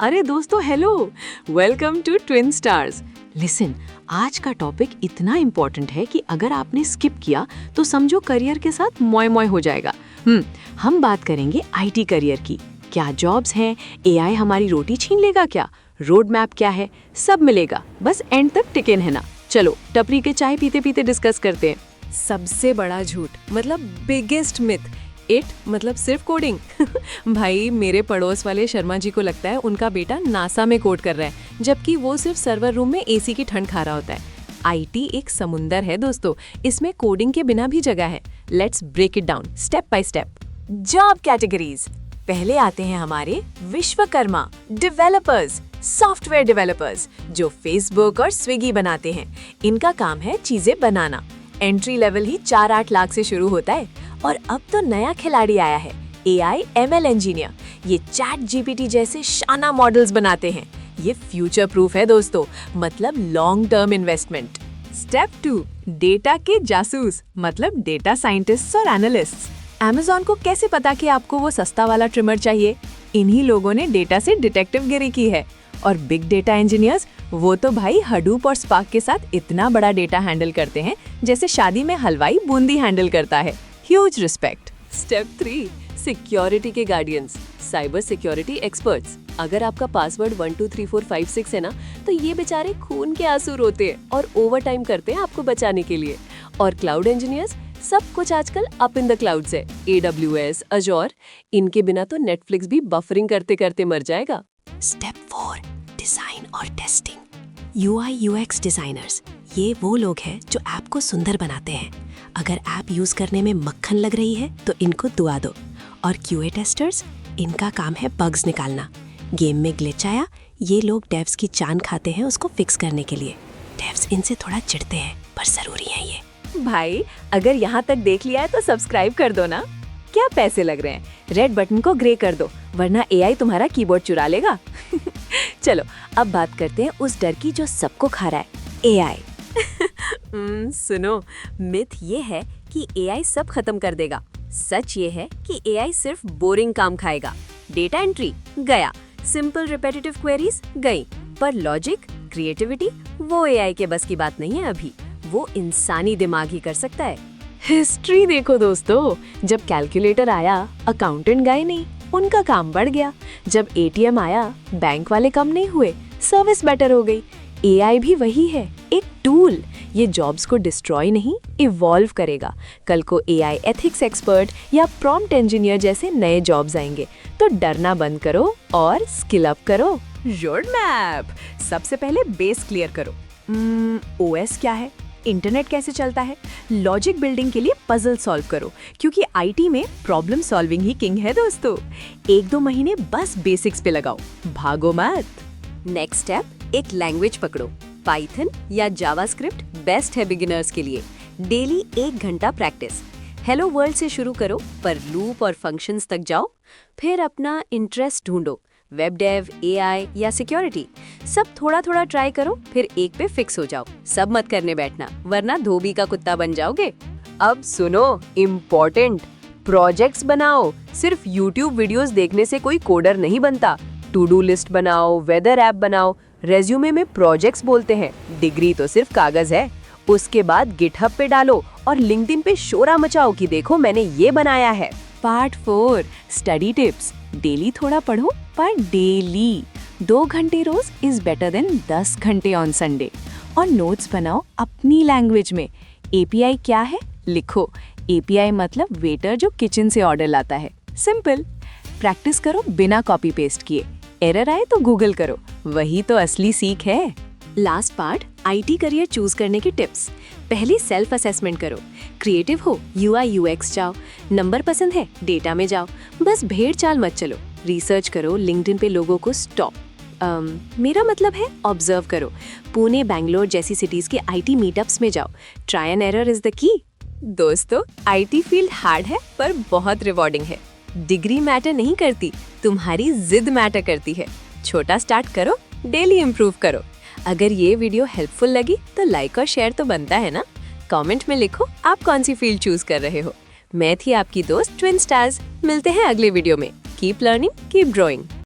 अरे दोस्तों hello, welcome to Twin Stars. Listen, आज का टॉपिक इतना इम्पोर्टेंट है कि अगर आपने स्किप किया तो समझो करियर के साथ मोय मोय हो जाएगा। हम बात करेंगे आईटी करियर की। क्या जॉब्स हैं? एआई हमारी रोटी छीन लेगा क्या? रोड मैप क्या है? सब मिलेगा, बस एंड तक टिके रहना। चलो टपरी के चाय पीते पीते डिस्कस करते हैं। सबसे बड़ा झूठ मतलब बिगेस्ट मिथ, इट मतलब सिर्फ कोडिंग। भाई मेरे पड़ोस वाले शर्मा जी को लगता है उनका बेटा नासा में कोड कर रहा है, जबकि वो सिर्फ सर्वर रूम में एसी की ठंड खा रहा होता है। आईटी एक समुंदर है दोस्तों, इसमें कोडिंग के बिना भी जगह है। Let's break it down step by step. Job categories. पहले आते हैं हमारे विश्वकर्मा डेवलपर्स, सॉफ्टवेयर डेवलपर्स जो फेसबुक और स्विगी बनाते हैं। इनका काम है चीजें बनाना। एंट्री लेवल ही 4-8 लाख से शुरू होता है। और अब तो नया खिलाड़ी आया है, एआई एमएल इंजीनियर। ये चैट जीपीटी जैसे शाना मॉडल्स बनाते हैं। ये फ्यूचर प्रूफ है दोस्तों, मतलब long term investment. Step 2, data के जासूस मतलब डेटा साइंटिस्ट और एनालिस्ट। Amazon को कैसे पता कि आपको वो सस्ता वाला ट्रिमर चाहिए? इन्हीं लोगों ने डेटा से डिटेक्टिव गिरी की है। और बिग डेटा इंजीनियर्स, वो तो भाई हडूप और स्पार्क के साथ इतना बड़ा डेटा हैंडल करते हैं जैसे शादी में हलवाई बूंदी हैंडल करता है। Huge respect. स्टेप 3, सिक्योरिटी के गार्डियंस, साइबर सिक्योरिटी एक्सपर्ट्स। अगर आपका पासवर्ड 123456 है ना, तो ये बेचारे खून के आंसू रोते हैं और ओवर टाइम करते हैं आपको बचाने के लिए। और क्लाउड इंजीनियर्स, सब कुछ आजकल अप इन द क्लाउड्स है। AWS, Azure, इनके बिना तो नेटफ्लिक्स भी बफरिंग करते करते मर जाएगा। स्टेप 4, डिजाइन और टेस्टिंग। UI UX डिजाइनर्स, ये वो लोग हैं जो ऐप को सुंदर बनाते हैं। अगर ऐप यूज करने में मक्खन लग रही है तो इनको दुआ दो। और QA टेस्टर्स, इनका काम है बग्स निकालना। गेम में ग्लिच आया, ये लोग डेव्स की जान खाते हैं उसको फिक्स करने के लिए। डेव्स इनसे थोड़ा चिढ़ते हैं, पर जरूरी है ये। भाई अगर यहाँ तक देख लिया है तो सब्सक्राइब कर दो ना। क्या पैसे लग रहे हैं? रेड बटन को ग्रे कर दो, वरना एआई तुम्हारा कीबोर्ड चुरा लेगा। चलो अब बात करते हैं उस डर की जो सबको खा रहा है, एआई। सुनो, मिथ ये है कि एआई सब खत्म कर देगा। सच ये है कि एआई सिर्फ बोरिंग काम खाएगा। डेटा एंट्री गया, सिंपल रिपीटेटिव क्वेरीज गई, पर लॉजिक, क्रिएटिविटी वो एआई के बस की बात नहीं है अभी। वो इंसानी दिमाग ही कर सकता है। हिस्ट्री देखो दोस्तों, जब कैलकुलेटर आया अकाउंटेंट गए नहीं, उनका काम बढ़ गया। जब एटीएम आया बैंक वाले कम नहीं हुए, सर्विस बेटर हो गई। एआई भी वही है, एक टूल। ये जॉब्स को डिस्ट्रॉय नहीं, इवॉल्व करेगा। कल को एआई एथिक्स एक्सपर्ट या प्रॉम्प्ट इंजीनियर जैसे नए जॉब्स आएंगे। तो डरना बंद करो और स्किल अप करो। Road map. सबसे पहले बेस क्लियर करो। ओएस क्या है, इंटरनेट कैसे चलता है, लॉजिक बिल्डिंग के लिए पजल सॉल्व करो, क्योंकि आईटी में प्रॉब्लम सॉल्विंग ही किंग है दोस्तों। 1-2 महीने बस बेसिक्स पे लगाओ, भागो मत। नेक्स्ट स्टेप, एक लैंग्वेज पकड़ो। पाइथन या जावास्क्रिप्ट बेस्ट है बिगिनर्स के लिए। डेली 1 घंटा प्रैक्टिस। हेलो वर्ल्ड से शुरू करो, पर लूप और फंक्शंस तक जाओ। फिर अपना इंटरेस्ट ढूंढो, वेब डेव, एआई या सिक्योरिटी। सब थोड़ा थोड़ा ट्राई करो, फिर एक पे फिक्स हो जाओ। सब मत करने बैठना, वरना धोबी का कुत्ता बन जाओगे। अब सुनो, इम्पोर्टेंट, प्रोजेक्ट्स बनाओ। सिर्फ यूट्यूब वीडियोस देखने से कोई कोडर नहीं बनता। टू डू लिस्ट बनाओ, वेदर ऐप बनाओ। रेज्यूमे में प्रोजेक्ट्स बोलते हैं, डिग्री तो सिर्फ कागज है। उसके बाद गिटहब पे डालो और लिंक्डइन पे शोरा मचाओ कि देखो मैंने ये बनाया है। Part 4, study tips. डेली थोड़ा पढ़ो, पर डेली 2 घंटे रोज इज बेटर देन 10 घंटे ऑन संडे। और नोट्स बनाओ अपनी लैंग्वेज में। एपीआई क्या है लिखो। एपीआई मतलब वेटर जो किचन से ऑर्डर लाता है। सिंपल। प्रैक्टिस करो बिना कॉपी पेस्ट किए। एरर आए तो गूगल करो, वही तो असली सीख है। Last part, IT career choose करने की टिप्स। पहले सेल्फ असेसमेंट करो। क्रिएटिव हो, यूआई यूएक्स जाओ। नंबर पसंद है, डेटा में जाओ। बस भेड़ चाल मत चलो। रिसर्च करो, लिंक्डइन पे लोगों को मेरा मतलब है ऑब्जर्व करो। पुणे, बैंगलोर जैसी सिटीज के आईटी मीटअप्स में जाओ। Try and error is the key. दोस्तों, आईटी फील्ड हार्ड है पर बहुत रिवॉर्डिंग है। डिग्री मैटर नहीं करती, तुम्हारी जिद मैटर करती है। छोटा स्टार्ट करो, डेली इम्प्रूव करो। अगर ये वीडियो हेल्पफुल लगी तो लाइक और शेयर तो बनता है ना। कमेंट में लिखो आप कौन सी फील्ड चूज कर रहे हो। मैं थी आपकी दोस्त ट्विन स्टार्स। मिलते हैं अगले वीडियो में। Keep learning, keep growing.